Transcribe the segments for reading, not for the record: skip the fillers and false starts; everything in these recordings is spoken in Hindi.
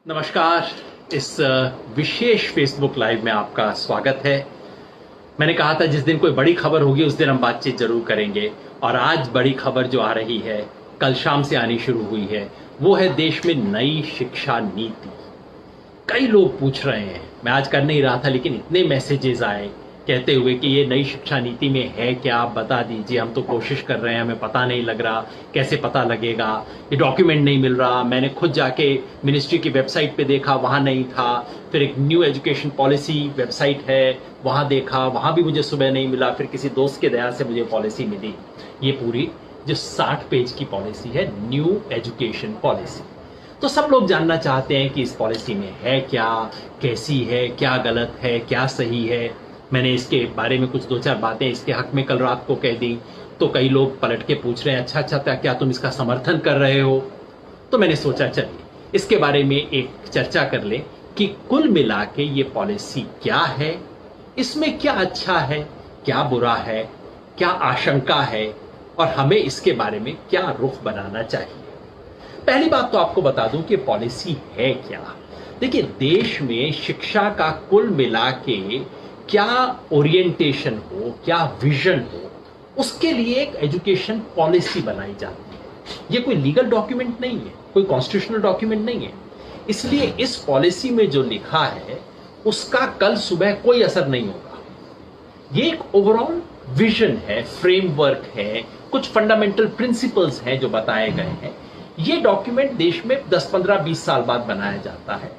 नमस्कार। इस विशेष फेसबुक लाइव में आपका स्वागत है। मैंने कहा था जिस दिन कोई बड़ी खबर होगी उस दिन हम बातचीत जरूर करेंगे, और आज बड़ी खबर जो आ रही है, कल शाम से आनी शुरू हुई है, वो है देश में नई शिक्षा नीति। कई लोग पूछ रहे हैं, मैं आज कर नहीं रहा था लेकिन इतने मैसेजेस आए कहते हुए कि ये नई शिक्षा नीति में है क्या, आप बता दीजिए, हम तो कोशिश कर रहे हैं, हमें पता नहीं लग रहा, कैसे पता लगेगा, ये डॉक्यूमेंट नहीं मिल रहा। मैंने खुद जाके मिनिस्ट्री की वेबसाइट पे देखा, वहाँ नहीं था। फिर एक न्यू एजुकेशन पॉलिसी वेबसाइट है, वहाँ देखा, वहाँ भी मुझे सुबह नहीं मिला। फिर किसी दोस्त के दया से मुझे पॉलिसी मिली। ये पूरी जो 60 पेज की पॉलिसी है, न्यू एजुकेशन पॉलिसी। तो सब लोग जानना चाहते हैं कि इस पॉलिसी में है क्या, कैसी है, क्या गलत है, क्या सही है। मैंने इसके बारे में कुछ दो चार बातें इसके हक में कल रात को कह दी, तो कई लोग पलट के पूछ रहे हैं, अच्छा क्या तुम इसका समर्थन कर रहे हो? तो मैंने सोचा चलिए इसके बारे में एक चर्चा कर ले कि कुल मिला के ये पॉलिसी क्या है, इसमें क्या अच्छा है, क्या बुरा है, क्या आशंका है, और हमें इसके बारे में क्या रुख बनाना चाहिए। पहली बात तो आपको बता दूं कि पॉलिसी है क्या। देखिए, देश में शिक्षा का कुल मिला के क्या ओरिएंटेशन हो, क्या विजन हो, उसके लिए एक एजुकेशन पॉलिसी बनाई जाती है। ये कोई लीगल डॉक्यूमेंट नहीं है, कोई कॉन्स्टिट्यूशनल डॉक्यूमेंट नहीं है। इसलिए इस पॉलिसी में जो लिखा है उसका कल सुबह कोई असर नहीं होगा। ये एक ओवरऑल विजन है, फ्रेमवर्क है, कुछ फंडामेंटल प्रिंसिपल्स हैं जो बताए गए हैं। ये डॉक्यूमेंट देश में 10, 15, 20 साल बाद बनाया जाता है।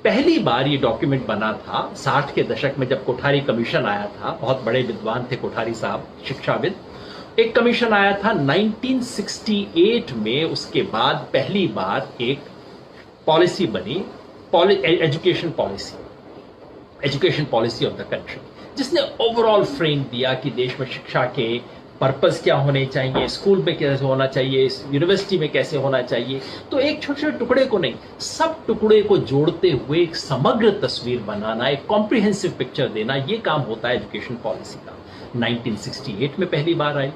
पहली बार ये डॉक्यूमेंट बना था 60 के दशक में, जब कोठारी कमीशन आया था। बहुत बड़े विद्वान थे कोठारी साहब, शिक्षाविद। एक कमीशन आया था 1968 में। उसके बाद पहली बार एक पॉलिसी बनी, education policy of the country, जिसने ओवरऑल फ्रेम दिया कि देश में शिक्षा के पर्पस क्या होने चाहिए, स्कूल में कैसे होना चाहिए, यूनिवर्सिटी में कैसे होना चाहिए। तो एक छोटे छोटे टुकड़े को नहीं, सब टुकड़े को जोड़ते हुए एक समग्र तस्वीर बनाना, एक कॉम्प्रिहेंसिव पिक्चर देना, ये काम होता है एजुकेशन पॉलिसी का। 1968 में पहली बार आई।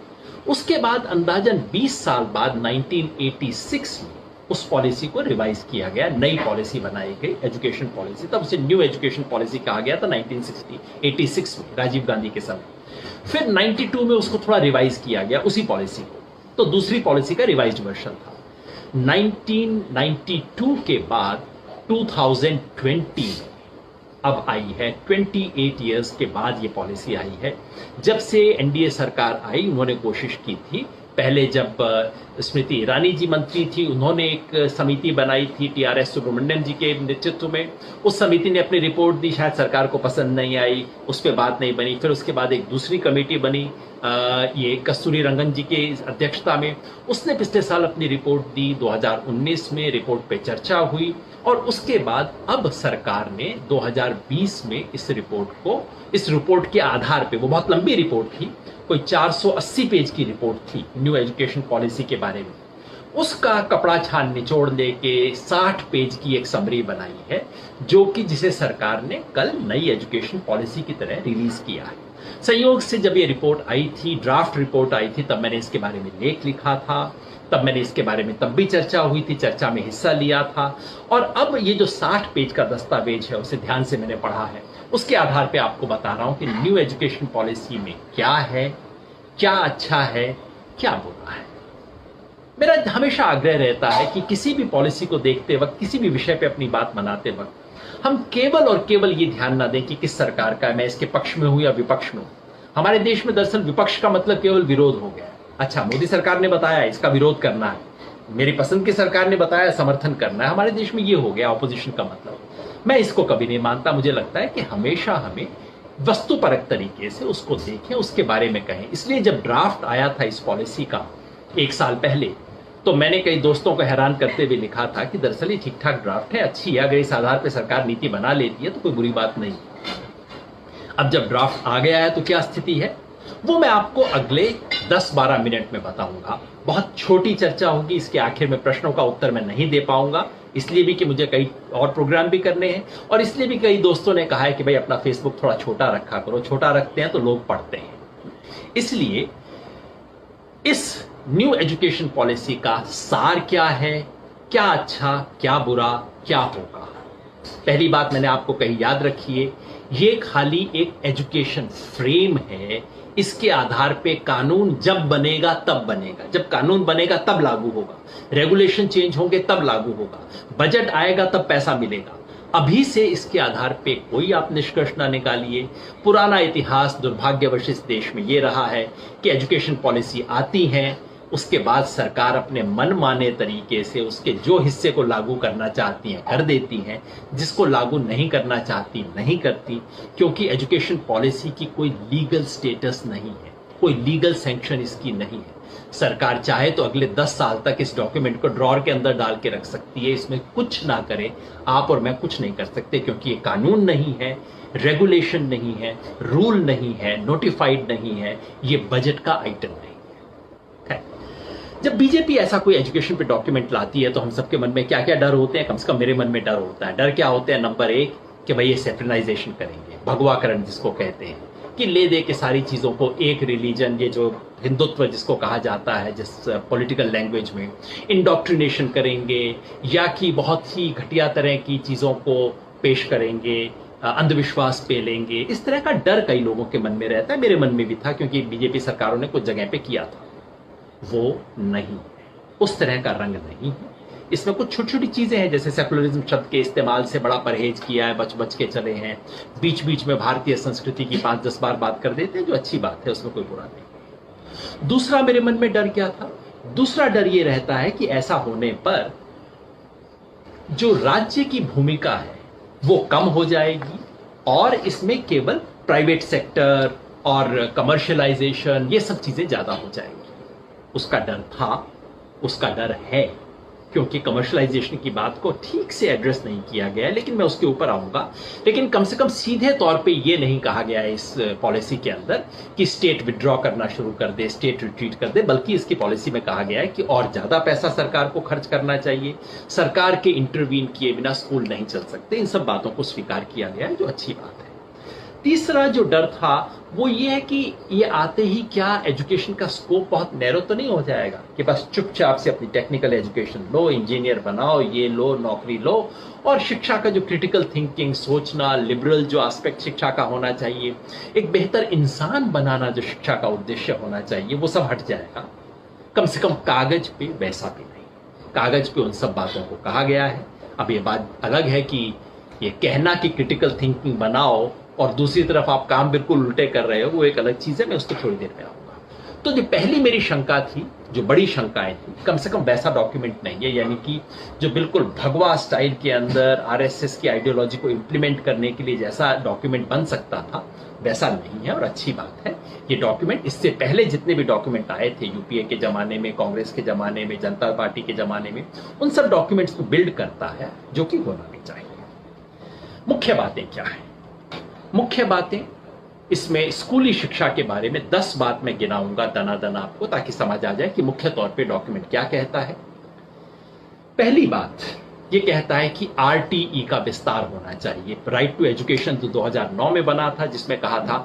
उसके बाद अंदाजन 20 साल बाद 1986 में उस पॉलिसी को रिवाइज किया गया, नई पॉलिसी बनाई गई, एजुकेशन पॉलिसी। तब उसे न्यू एजुकेशन पॉलिसी कहा गया था 1986 में, राजीव गांधी के समय। फिर 92 में उसको थोड़ा रिवाइज किया गया, उसी पॉलिसी को, तो दूसरी पॉलिसी का रिवाइज्ड वर्जन था। 1992 के बाद 2020 में अब आई है। 28 इयर्स के बाद ये पॉलिसी आई है। जब से एनडीए सरकार आई, उन्होंने कोशिश की थी। पहले जब स्मृति ईरानी जी मंत्री थी, उन्होंने एक समिति बनाई थी टीआरएस सुब्रमण्यम जी के नेतृत्व में। उस समिति ने अपनी रिपोर्ट दी, शायद सरकार को पसंद नहीं आई, उस पर बात नहीं बनी। फिर उसके बाद एक दूसरी कमेटी बनी, ये कस्तूरी रंगन जी के अध्यक्षता में। उसने पिछले साल अपनी रिपोर्ट दी, 2019 में रिपोर्ट पे चर्चा हुई, और उसके बाद अब सरकार ने 2020 में इस रिपोर्ट के आधार पे, वो बहुत लंबी रिपोर्ट थी, कोई 480 पेज की रिपोर्ट थी न्यू एजुकेशन पॉलिसी के बारे में, उसका कपड़ा छान निचोड़ लेके 60 पेज की एक समरी बनाई है, जो कि जिसे सरकार ने कल नई एजुकेशन पॉलिसी की तरह रिलीज किया है। संयोग से जब ये रिपोर्ट आई थी, ड्राफ्ट रिपोर्ट आई थी, तब मैंने इसके बारे में लेख लिखा था, तब मैंने इसके बारे में तब भी चर्चा हुई थी, चर्चा में हिस्सा लिया था। और अब ये जो 60 पेज का दस्तावेज है, उसे ध्यान से मैंने पढ़ा है। उसके आधार पे आपको बता रहा हूं कि न्यू एजुकेशन पॉलिसी में क्या है, क्या अच्छा है, क्या बुरा है। मेरा हमेशा आग्रह रहता है कि किसी भी पॉलिसी को देखते वक्त, किसी भी विषय पे अपनी बात बनाते वक्त, हम केवल और केवल ये ध्यान ना दें कि किस सरकार का है, मैं इसके पक्ष में हूं या विपक्ष में हूं। हमारे देश में दरअसल विपक्ष का मतलब केवल विरोध हो गया। अच्छा, मोदी सरकार ने बताया इसका विरोध करना है, मेरी पसंद की सरकार ने बताया समर्थन करना है। हमारे देश में ये हो गया ऑपोजिशन का मतलब। मैं इसको कभी नहीं मानता। मुझे लगता है कि हमेशा हमें वस्तुपरक तरीके से उसको देखें, उसके बारे में कहें। इसलिए जब ड्राफ्ट आया था इस पॉलिसी का 1 साल पहले, तो मैंने कई दोस्तों को हैरान करते हुए लिखा था कि दरअसल ये ठीक ठाक ड्राफ्ट है, अच्छी है, अगर इस आधार पर सरकार नीति बना लेती है तो कोई बुरी बात नहीं। अब जब ड्राफ्ट आ गया है तो क्या स्थिति है, वो मैं आपको अगले 10-12 मिनट में बताऊंगा। बहुत छोटी चर्चा होगी, इसके आखिर में प्रश्नों का उत्तर मैं नहीं दे पाऊंगा, इसलिए भी कि मुझे कई और प्रोग्राम भी करने हैं, और इसलिए भी कई दोस्तों ने कहा है कि भाई अपना फेसबुक थोड़ा छोटा रखा करो। छोटा रखते हैं तो लोग पढ़ते हैं। इसलिए इस न्यू एजुकेशन पॉलिसी का सार क्या है, क्या अच्छा, क्या बुरा, क्या होगा। पहली बात मैंने आपको कही, याद रखिए, ये खाली एक एजुकेशन फ्रेम है। इसके आधार पे कानून जब बनेगा तब बनेगा, जब कानून बनेगा तब लागू होगा, रेगुलेशन चेंज होंगे तब लागू होगा, बजट आएगा तब पैसा मिलेगा। अभी से इसके आधार पे कोई आप निष्कर्ष ना निकालिए। पुराना इतिहास दुर्भाग्यवश इस देश में ये रहा है कि एजुकेशन पॉलिसी आती है, उसके बाद सरकार अपने मनमाने तरीके से उसके जो हिस्से को लागू करना चाहती हैं कर देती हैं, जिसको लागू नहीं करना चाहती नहीं करती, क्योंकि एजुकेशन पॉलिसी की कोई लीगल स्टेटस नहीं है, कोई लीगल सैंक्शन इसकी नहीं है। सरकार चाहे तो अगले 10 साल तक इस डॉक्यूमेंट को ड्रॉर के अंदर डाल के रख सकती है, इसमें कुछ ना करे। आप और मैं कुछ नहीं कर सकते, क्योंकि ये कानून नहीं है, रेगुलेशन नहीं है, रूल नहीं है, नोटिफाइड नहीं है, ये बजट का आइटम नहीं है। जब बीजेपी ऐसा कोई एजुकेशन पे डॉक्यूमेंट लाती है तो हम सबके मन में क्या क्या डर होते हैं, कम से कम मेरे मन में डर होता है। डर क्या होते हैं? नंबर एक कि भाई ये सेक्युलराइजेशन करेंगे, भगवाकरण जिसको कहते हैं, कि ले दे के सारी चीज़ों को एक रिलीजन, ये जो हिंदुत्व जिसको कहा जाता है जिस पॉलिटिकल लैंग्वेज में, इंडोक्ट्रिनेशन करेंगे, या कि बहुत ही घटिया तरह की चीज़ों को पेश करेंगे, अंधविश्वास पे लेंगे। इस तरह का डर कई लोगों के मन में रहता है, मेरे मन में भी था, क्योंकि बीजेपी सरकारों ने कुछ जगह पे किया था। वो नहीं, उस तरह का रंग नहीं है इसमें। कुछ छोटी छोटी चीजें हैं, जैसे सेकुलरिज्म शब्द के इस्तेमाल से बड़ा परहेज किया है, बच बच के चले हैं, बीच बीच में भारतीय संस्कृति की 5-10 बार बात कर देते हैं, जो अच्छी बात है, उसमें कोई बुरा नहीं। दूसरा मेरे मन में डर क्या था? दूसरा डर ये रहता है कि ऐसा होने पर जो राज्य की भूमिका है वो कम हो जाएगी और इसमें केवल प्राइवेट सेक्टर और कमर्शियलाइजेशन, ये सब चीजें ज्यादा हो जाएंगी। उसका डर था, उसका डर है, क्योंकि कमर्शियलाइजेशन की बात को ठीक से एड्रेस नहीं किया गया है, लेकिन मैं उसके ऊपर आऊंगा। लेकिन कम से कम सीधे तौर पे ये नहीं कहा गया है इस पॉलिसी के अंदर कि स्टेट विड्रॉ करना शुरू कर दे, स्टेट रिट्रीट कर दे, बल्कि इसकी पॉलिसी में कहा गया है कि और ज्यादा पैसा सरकार को खर्च करना चाहिए, सरकार के इंटरवीन किए बिना स्कूल नहीं चल सकते। इन सब बातों को स्वीकार किया गया है, जो अच्छी बात है। तीसरा जो डर था वो ये है कि ये आते ही क्या एजुकेशन का स्कोप बहुत नैरो तो नहीं हो जाएगा कि बस चुपचाप से अपनी टेक्निकल एजुकेशन लो, इंजीनियर बनाओ, ये लो, नौकरी लो, और शिक्षा का जो क्रिटिकल थिंकिंग, सोचना, लिबरल जो एस्पेक्ट शिक्षा का होना चाहिए, एक बेहतर इंसान बनाना जो शिक्षा का उद्देश्य होना चाहिए, वो सब हट जाएगा। कम से कम कागज पे वैसा भी नहीं। कागज पे उन सब बातों को कहा गया है। अब ये बात अलग है कि ये कहना कि क्रिटिकल थिंकिंग बनाओ और दूसरी तरफ आप काम बिल्कुल उल्टे कर रहे हो, वो एक अलग चीज है, मैं उसको थोड़ी देर में आऊंगा। तो जो पहली मेरी शंका थी, जो बड़ी शंकाएं थी, कम से कम वैसा डॉक्यूमेंट नहीं है, यानी कि जो बिल्कुल भगवा स्टाइल के अंदर आरएसएस की आइडियोलॉजी को इंप्लीमेंट करने के लिए जैसा डॉक्यूमेंट बन सकता था वैसा नहीं है, और अच्छी बात है। ये डॉक्यूमेंट इससे पहले जितने भी डॉक्यूमेंट आए थे, यूपीए के जमाने में, कांग्रेस के जमाने में, जनता पार्टी के जमाने में, उन सब डॉक्यूमेंट्स को बिल्ड करता है, जो कि होना भी चाहिए। मुख्य बातें क्या है? मुख्य बातें इसमें स्कूली शिक्षा के बारे में 10 बात मैं गिनाऊंगा दना आपको, ताकि समझ आ जाए कि मुख्य तौर पे डॉक्यूमेंट क्या कहता है। पहली बात ये कहता है कि आरटीई का विस्तार होना चाहिए, राइट टू एजुकेशन, जो 2009 में बना था, जिसमें कहा था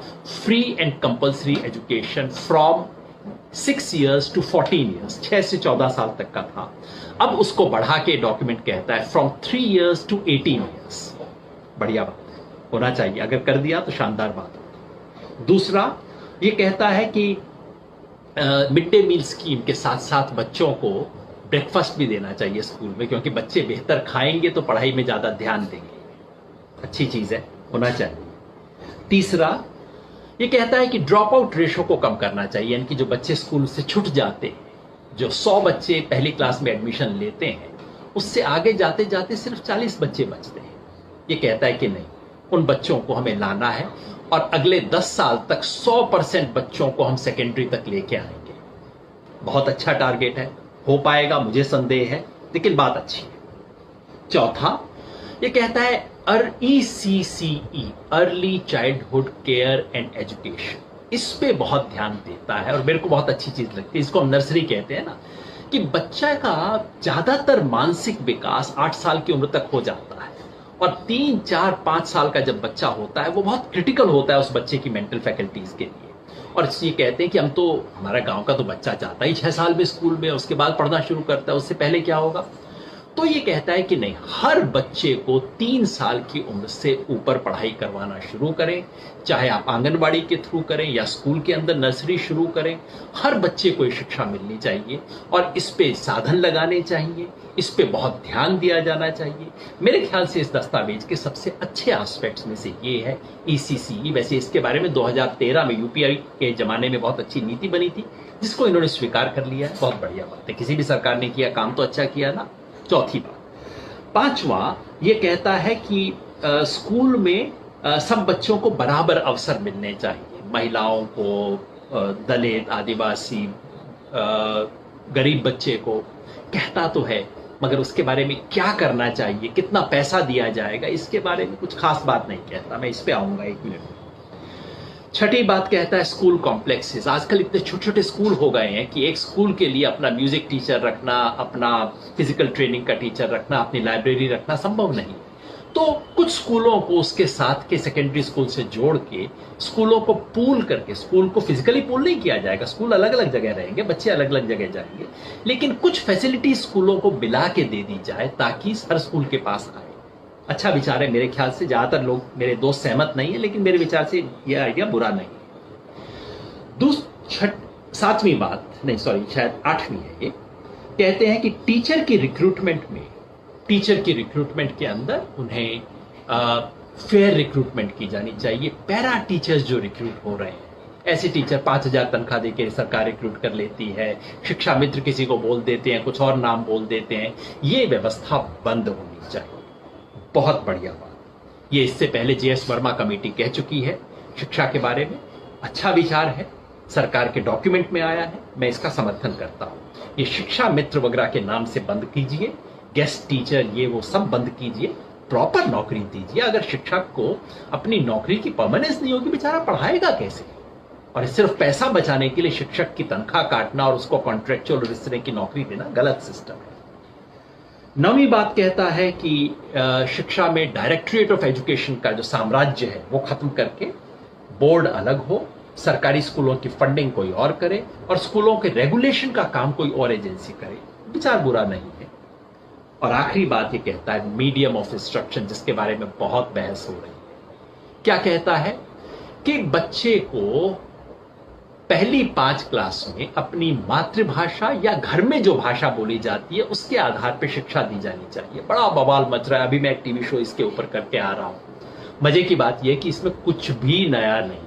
free and compulsory education from 6 years to 14 years, 6 से 14 साल तक का था। अब उसको बढ़ा के डॉक्यूमेंट कहता है फ्रॉम 3 years to 18 years। बढ़िया बात होना चाहिए, अगर कर दिया तो शानदार बात होगी। दूसरा ये कहता है कि मिड डे मील स्कीम के साथ साथ बच्चों को ब्रेकफास्ट भी देना चाहिए स्कूल में, क्योंकि बच्चे बेहतर खाएंगे तो पढ़ाई में ज्यादा ध्यान देंगे। अच्छी चीज है, होना चाहिए। तीसरा ये कहता है कि ड्रॉप आउट रेशो को कम करना चाहिए, यानी कि जो बच्चे स्कूल से छूट जाते हैं, जो 100 बच्चे पहली क्लास में एडमिशन लेते हैं, उससे आगे जाते जाते सिर्फ 40 बच्चे बचते हैं। ये कहता है कि नहीं, उन बच्चों को हमें लाना है और अगले 10 साल तक 100% बच्चों को हम सेकेंडरी तक लेके आएंगे। बहुत अच्छा टारगेट है, हो पाएगा मुझे संदेह है, लेकिन बात अच्छी है। चौथा ये कहता है ECCE, early childhood care and education, इस पे बहुत ध्यान देता है और मेरे को बहुत अच्छी चीज लगती है। इसको हम नर्सरी कहते हैं ना, कि बच्चा का ज्यादातर मानसिक विकास 8 साल की उम्र तक हो जाता है, और 3, 4, 5 साल का जब बच्चा होता है वो बहुत क्रिटिकल होता है उस बच्चे की मेंटल फैकल्टीज के लिए। और ये कहते हैं कि हम तो, हमारा गांव का तो बच्चा जाता ही 6 साल में स्कूल में, उसके बाद पढ़ना शुरू करता है, उससे पहले क्या होगा? तो ये कहता है कि नहीं, हर बच्चे को 3 साल की उम्र से ऊपर पढ़ाई करवाना शुरू करें, चाहे आप आंगनबाड़ी के थ्रू करें या स्कूल के अंदर नर्सरी शुरू करें। हर बच्चे को ये शिक्षा मिलनी चाहिए और इस पे साधन लगाने चाहिए, इस पे बहुत ध्यान दिया जाना चाहिए। मेरे ख्याल से इस दस्तावेज के सबसे अच्छे एस्पेक्ट्स में से ये है ईसीसी। वैसे इसके बारे में 2013 में यूपीआई के जमाने में बहुत अच्छी नीति बनी थी, जिसको इन्होंने स्वीकार कर लिया है। बहुत बढ़िया बात है, किसी भी सरकार ने किया काम तो अच्छा किया ना। चौथी बात, पांचवा ये कहता है कि स्कूल में सब बच्चों को बराबर अवसर मिलने चाहिए। महिलाओं को, दलित, आदिवासी, गरीब बच्चे को। कहता तो है, मगर उसके बारे में क्या करना चाहिए, कितना पैसा दिया जाएगा, इसके बारे में कुछ खास बात नहीं कहता। मैं इस पे आऊंगा 1 मिनट में। छठी बात कहता है स्कूल कॉम्प्लेक्सेस। आजकल इतने छोटे छोटे स्कूल हो गए हैं कि एक स्कूल के लिए अपना म्यूजिक टीचर रखना, अपना फिजिकल ट्रेनिंग का टीचर रखना, अपनी लाइब्रेरी रखना संभव नहीं। तो कुछ स्कूलों को उसके साथ के सेकेंडरी स्कूल से जोड़ के स्कूलों को पूल करके, स्कूल को फिजिकली पूल नहीं किया जाएगा, स्कूल अलग अलग जगह रहेंगे, बच्चे अलग अलग जगह जाएंगे, लेकिन कुछ फैसिलिटी स्कूलों को मिला के दे दी जाए ताकि हर स्कूल के पास आए। अच्छा विचार है मेरे ख्याल से। ज्यादातर लोग, मेरे दोस्त, सहमत नहीं है, लेकिन मेरे विचार से यह आइडिया बुरा नहीं है। सातवीं बात, नहीं सॉरी, शायद 8वीं है ये। कहते हैं कि टीचर की रिक्रूटमेंट के अंदर उन्हें फेयर रिक्रूटमेंट की जानी चाहिए। पैरा टीचर्स जो रिक्रूट हो रहे हैं, ऐसे टीचर 5,000 तनख्वाह देकर सरकार रिक्रूट कर लेती है, शिक्षा मित्र किसी को बोल देते हैं, कुछ और नाम बोल देते हैं, ये व्यवस्था बंद होनी चाहिए। बहुत बढ़िया बात। ये इससे पहले जेएस वर्मा कमेटी कह चुकी है शिक्षा के बारे में। अच्छा विचार है, सरकार के डॉक्यूमेंट में आया है, मैं इसका समर्थन करता हूं। ये शिक्षा मित्र वगैरह के नाम से बंद कीजिए, गेस्ट टीचर ये वो सब बंद कीजिए, प्रॉपर नौकरी दीजिए। अगर शिक्षक को अपनी नौकरी की परमानेंस नहीं होगी, बेचारा पढ़ाएगा कैसे? और सिर्फ पैसा बचाने के लिए शिक्षक की तनख्वाह काटना और उसको कॉन्ट्रेक्चुअल और इस तरह की नौकरी देना गलत सिस्टम है। 9वीं बात कहता है कि शिक्षा में डायरेक्टरेट ऑफ एजुकेशन का जो साम्राज्य है वो खत्म करके बोर्ड अलग हो, सरकारी स्कूलों की फंडिंग कोई और करे और स्कूलों के रेगुलेशन का काम कोई और एजेंसी करे। विचार बुरा नहीं है। और आखिरी बात ये कहता है मीडियम ऑफ इंस्ट्रक्शन, जिसके बारे में बहुत बहस हो रही है। क्या कहता है कि बच्चे को पहली 5 क्लास में अपनी मातृभाषा या घर में जो भाषा बोली जाती है उसके आधार पर शिक्षा दी जानी चाहिए। बड़ा बवाल मच रहा है, अभी मैं एक टीवी शो इसके ऊपर करके आ रहा हूं। मजे की बात यह कि इसमें कुछ भी नया नहीं।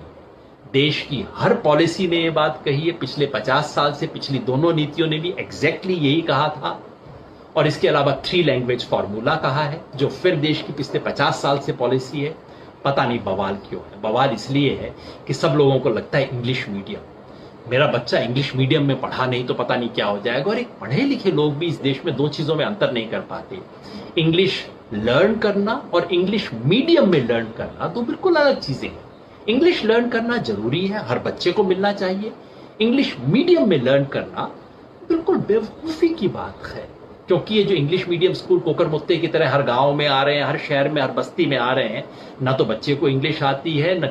देश की हर पॉलिसी ने यह बात कही है, पिछले 50 साल से पिछली दोनों नीतियों ने भी एग्जैक्टली यही कहा था। और इसके अलावा 3 लैंग्वेज फॉर्मूला कहा है, जो फिर देश की पिछले 50 साल से पॉलिसी है। पता नहीं बवाल क्यों है। बवाल इसलिए है कि सब लोगों को लगता है इंग्लिश मीडियम, मेरा बच्चा इंग्लिश मीडियम में पढ़ा नहीं तो पता नहीं क्या हो जाएगा। और एक पढ़े लिखे लोग भी इस देश में 2 चीजों में अंतर नहीं कर पाते। इंग्लिश लर्न करना और इंग्लिश मीडियम में लर्न करना 2 बिल्कुल अलग चीजें हैं। इंग्लिश लर्न करना जरूरी है, हर बच्चे को मिलना चाहिए। इंग्लिश मीडियम में लर्न करना बिल्कुल बेवकूफी की बात है, क्योंकि ये जो इंग्लिश मीडियम स्कूल कोकर मुत्ते की तरह हर गांव में आ रहे हैं, हर शहर में, हर बस्ती में आ रहे हैं, ना तो बच्चे को इंग्लिश आती है, न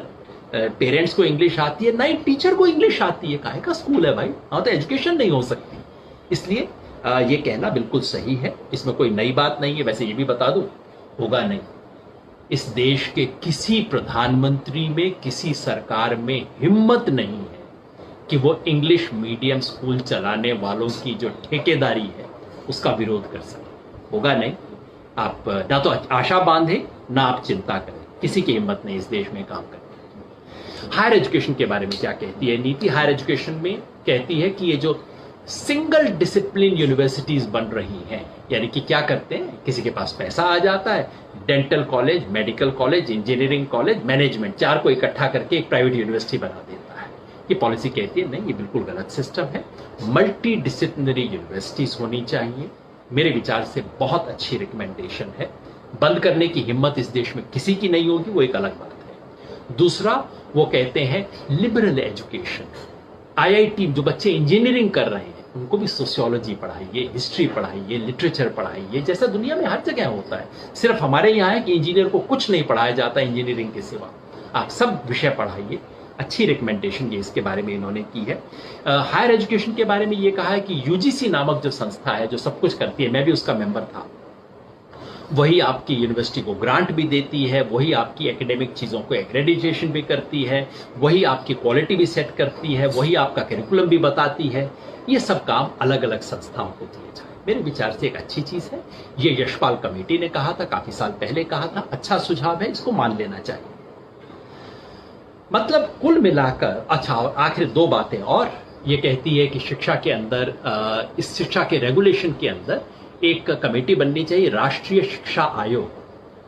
पेरेंट्स को इंग्लिश आती है, ना ही टीचर को इंग्लिश आती है। काहे का स्कूल है भाई? हाँ, तो एजुकेशन नहीं हो सकती। इसलिए ये कहना बिल्कुल सही है, इसमें कोई नई बात नहीं है। वैसे ये भी बता दूं, होगा नहीं। इस देश के किसी प्रधानमंत्री में, किसी सरकार में हिम्मत नहीं है कि वो इंग्लिश मीडियम स्कूल चलाने वालों की जो ठेकेदारी है उसका विरोध कर सके। होगा नहीं। आप ना तो आशा बांधे, ना आप चिंता करें, किसी की हिम्मत नहीं इस देश में काम करने। हायर एजुकेशन के बारे में क्या कहती है नीति? हायर एजुकेशन में कहती है कि ये जो सिंगल डिसिप्लिन यूनिवर्सिटीज बन रही हैं, यानी कि क्या करते हैं, किसी के पास पैसा आ जाता है, dental college, medical college, engineering college, management, 4 को इकट्ठा करके एक प्राइवेट यूनिवर्सिटी बना देता है। ये पॉलिसी कहती है नहीं, ये बिल्कुल गलत सिस्टम है। मल्टी डिसिप्लिनरी यूनिवर्सिटीज होनी चाहिए। मेरे विचार से बहुत अच्छी रिकमेंडेशन है। बंद करने की हिम्मत इस देश में किसी की नहीं होगी, वो एक अलग बात है। दूसरा, वो कहते हैं लिबरल एजुकेशन। आईआईटी जो बच्चे इंजीनियरिंग कर रहे हैं उनको भी सोशियोलॉजी पढ़ाइए, हिस्ट्री पढ़ाइए, लिटरेचर पढ़ाइए, जैसा दुनिया में हर जगह होता है। सिर्फ हमारे यहाँ है कि इंजीनियर को कुछ नहीं पढ़ाया जाता इंजीनियरिंग के सिवा। आप सब विषय पढ़ाइए। अच्छी रिकमेंडेशन ये इसके बारे में इन्होंने की है। हायर एजुकेशन के बारे में ये कहा है कि यूजीसी नामक जो संस्था है जो सब कुछ करती है, मैं भी उसका मेंबर था, वही आपकी यूनिवर्सिटी को ग्रांट भी देती है, वही आपकी एकेडमिक चीज़ों को एक्रेडिटेशन भी करती है, वही आपकी क्वालिटी भी सेट करती है, वही आपका करिकुलम भी बताती है। ये सब काम अलग अलग संस्थाओं को दिए जाए, मेरे विचार से एक अच्छी चीज़ है। ये यशपाल कमेटी ने कहा था, काफ़ी साल पहले कहा था, अच्छा सुझाव है, इसको मान लेना चाहिए। मतलब कुल मिलाकर अच्छा, और आखिर दो बातें और ये कहती है कि शिक्षा के अंदर इस शिक्षा के रेगुलेशन के अंदर एक कमेटी बननी चाहिए, राष्ट्रीय शिक्षा आयोग।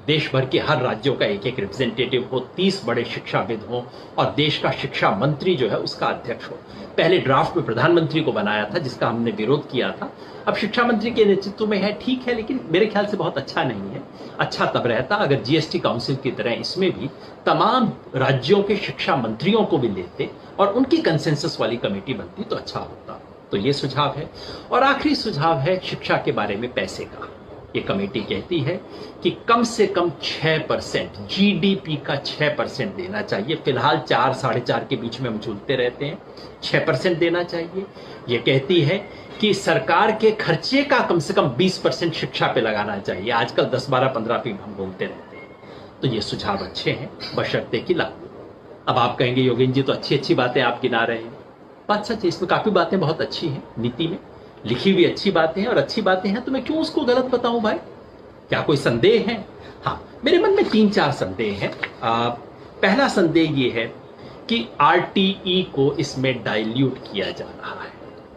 देश भर के हर राज्यों का एक एक रिप्रेजेंटेटिव हो, 30 बड़े शिक्षाविद हों और देश का शिक्षा मंत्री जो है उसका अध्यक्ष हो। पहले ड्राफ्ट में प्रधानमंत्री को बनाया था, जिसका हमने विरोध किया था। अब शिक्षा मंत्री के नेतृत्व में है, ठीक है, लेकिन मेरे ख्याल से बहुत अच्छा नहीं है। अच्छा तब रहता अगर जीएसटी काउंसिल की तरह इसमें भी तमाम राज्यों के शिक्षा मंत्रियों को भी लेते और उनकी कंसेंसस वाली कमेटी बनती तो अच्छा होता। तो ये सुझाव है। और आखिरी सुझाव है शिक्षा के बारे में पैसे का। ये कमेटी कहती है कि कम से कम 6% जीडीपी का 6% देना चाहिए। फिलहाल 4 साढ़े 4 के बीच में हम झूलते रहते हैं, 6% देना चाहिए। ये कहती है कि सरकार के खर्चे का कम से कम 20% शिक्षा पे लगाना चाहिए। आजकल 10, 12, 15 पे हम बोलते रहते हैं। तो ये सुझाव अच्छे हैं, बशर्ते कि लागू। अब आप कहेंगे योगेंद्र जी तो अच्छी अच्छी बातें आप गिना रहे हैं। बात सच है, इसमें काफी बातें बहुत अच्छी हैं, नीति में लिखी हुई अच्छी बातें हैं और अच्छी बातें हैं, तो मैं क्यों उसको गलत बताऊं भाई? क्या कोई संदेह है? हाँ, मेरे मन में 3-4 संदेह हैं। पहला संदेह ये है कि आरटीई को इसमें डाइल्यूट किया जा रहा है।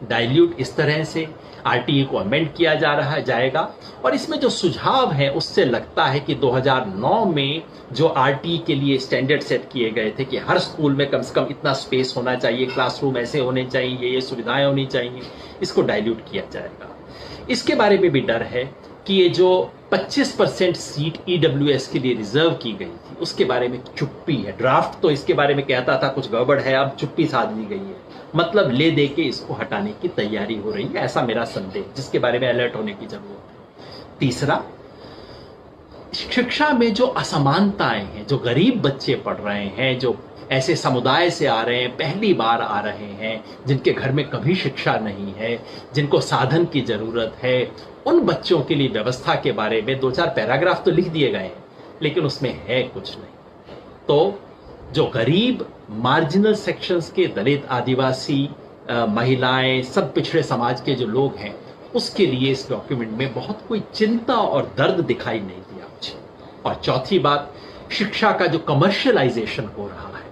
डाइल्यूट इस तरह से आरटीई को अमेंड किया जा रहा है जाएगा, और इसमें जो सुझाव है उससे लगता है कि 2009 में जो आरटीई के लिए स्टैंडर्ड सेट किए गए थे कि हर स्कूल में कम से कम इतना स्पेस होना चाहिए, क्लासरूम ऐसे होने चाहिए, ये सुविधाएं होनी चाहिए, इसको डाइल्यूट किया जाएगा। इसके बारे में भी डर है कि ये जो 25% सीट ईडब्ल्यूएस के लिए रिजर्व की गई थी उसके बारे में चुप्पी है। ड्राफ्ट तो इसके बारे में कहता था कुछ गड़बड़ है, अब चुप्पी साध ली गई है, मतलब ले दे के इसको हटाने की तैयारी हो रही है, ऐसा मेरा संदेह, जिसके बारे में अलर्ट होने की जरूरत है। तीसरा, शिक्षा में जो असमानताएं हैं, जो गरीब बच्चे पढ़ रहे हैं, जो ऐसे समुदाय से आ रहे हैं, पहली बार आ रहे हैं, जिनके घर में कभी शिक्षा नहीं है, जिनको साधन की जरूरत है, उन बच्चों के लिए व्यवस्था के बारे में 2-4 पैराग्राफ तो लिख दिए गए हैं, लेकिन उसमें है कुछ नहीं। तो जो गरीब मार्जिनल सेक्शंस के दलित, आदिवासी, महिलाएं, सब पिछड़े समाज के जो लोग हैं, उसके लिए इस डॉक्यूमेंट में बहुत कोई चिंता और दर्द दिखाई नहीं दिया मुझे। और चौथी बात, शिक्षा का जो कमर्शियलाइजेशन हो रहा है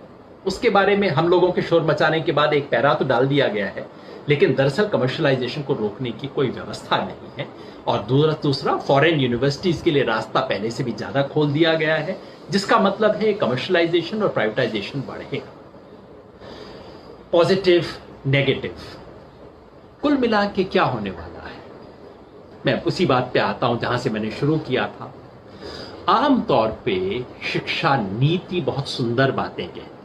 उसके बारे में हम लोगों के शोर मचाने के बाद एक पैरा तो डाल दिया गया है, लेकिन दरअसल कमर्शियलाइजेशन को रोकने की कोई व्यवस्था नहीं है। और दूसरा, फॉरेन यूनिवर्सिटीज के लिए रास्ता पहले से भी ज्यादा खोल दिया गया है, जिसका मतलब है कमर्शियलाइजेशन और प्राइवेटाइजेशन बढ़ेगा। पॉजिटिव, नेगेटिव, कुल मिला के क्या होने वाला है? मैं उसी बात पे आता हूं जहां से मैंने शुरू किया था। आमतौर पे शिक्षा नीति बहुत सुंदर बातें कहती है,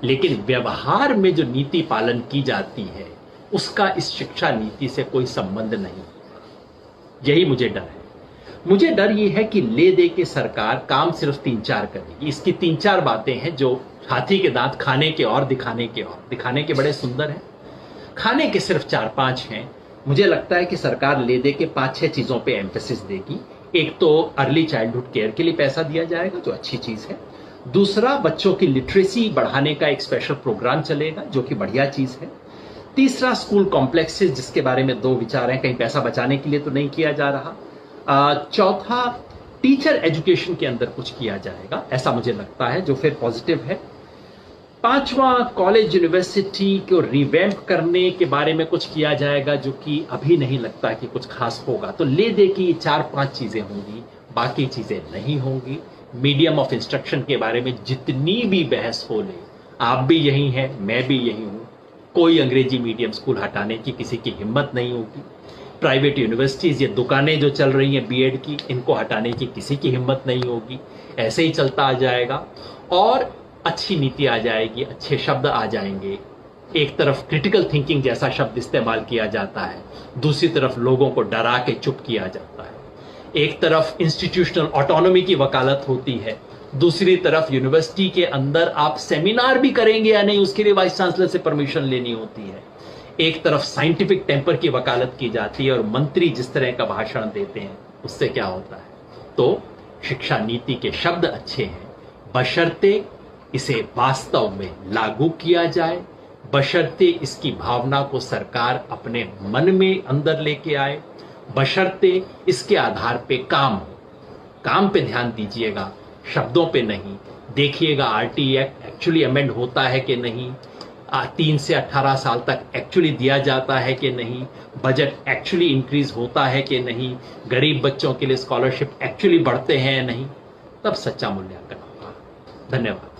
लेकिन व्यवहार में जो नीति पालन की जाती है उसका इस शिक्षा नीति से कोई संबंध नहीं। यही मुझे डर है। मुझे डर ये है कि ले दे के सरकार काम सिर्फ 3-4 करेगी। इसकी 3-4 बातें हैं जो हाथी के दांत खाने के और दिखाने के, और दिखाने के बड़े सुंदर हैं, खाने के सिर्फ 4-5 हैं। मुझे लगता है कि सरकार ले दे के 5-6 चीजों पे एम्फेसिस देगी। एक तो अर्ली चाइल्डहुड केयर के लिए पैसा दिया जाएगा, जो अच्छी चीज है। दूसरा, बच्चों की लिटरेसी बढ़ाने का एक स्पेशल प्रोग्राम चलेगा, जो कि बढ़िया चीज है। तीसरा, स्कूल कॉम्प्लेक्सेस, जिसके बारे में 2 विचार हैं, कहीं पैसा बचाने के लिए तो नहीं किया जा रहा। चौथा, टीचर एजुकेशन के अंदर कुछ किया जाएगा, ऐसा मुझे लगता है, जो फिर पॉजिटिव है। पांचवा, कॉलेज यूनिवर्सिटी को रिवैम्प करने के बारे में कुछ किया जाएगा, जो कि अभी नहीं लगता कि कुछ खास होगा। तो ले दे की 4-5 चीजें होंगी, बाकी चीजें नहीं होंगी। मीडियम ऑफ इंस्ट्रक्शन के बारे में जितनी भी बहस हो ले, आप भी यही हैं, मैं भी यही हूं, कोई अंग्रेजी मीडियम स्कूल हटाने की किसी की हिम्मत नहीं होगी। प्राइवेट यूनिवर्सिटीज, ये दुकानें जो चल रही हैं बीएड की, इनको हटाने की किसी की हिम्मत नहीं होगी। ऐसे ही चलता आ जाएगा और अच्छी नीति आ जाएगी, अच्छे शब्द आ जाएंगे। एक तरफ क्रिटिकल थिंकिंग जैसा शब्द इस्तेमाल किया जाता है, दूसरी तरफ लोगों को डरा के चुप किया जाता है। एक तरफ इंस्टीट्यूशनल ऑटोनॉमी की वकालत होती है, दूसरी तरफ यूनिवर्सिटी के अंदर आप सेमिनार भी करेंगे या नहीं उसके लिए वाइस चांसलर से परमिशन लेनी होती है। एक तरफ साइंटिफिक टेम्पर की वकालत की जाती है और मंत्री जिस तरह का भाषण देते हैं उससे क्या होता है, तो शिक्षा नीति के शब्द अच्छे हैं, बशर्ते इसे वास्तव में लागू किया जाए, बशर्ते इसकी भावना को सरकार अपने मन में अंदर लेके आए, बशर्ते इसके आधार पे काम पे ध्यान दीजिएगा, शब्दों पे नहीं। देखिएगा आरटी एक्ट एक्चुअली अमेंड होता है कि नहीं, 3 से 18 साल तक एक्चुअली दिया जाता है कि नहीं, बजट एक्चुअली इंक्रीज होता है कि नहीं, गरीब बच्चों के लिए स्कॉलरशिप एक्चुअली बढ़ते हैं या नहीं, तब सच्चा मूल्यांकन होगा। धन्यवाद।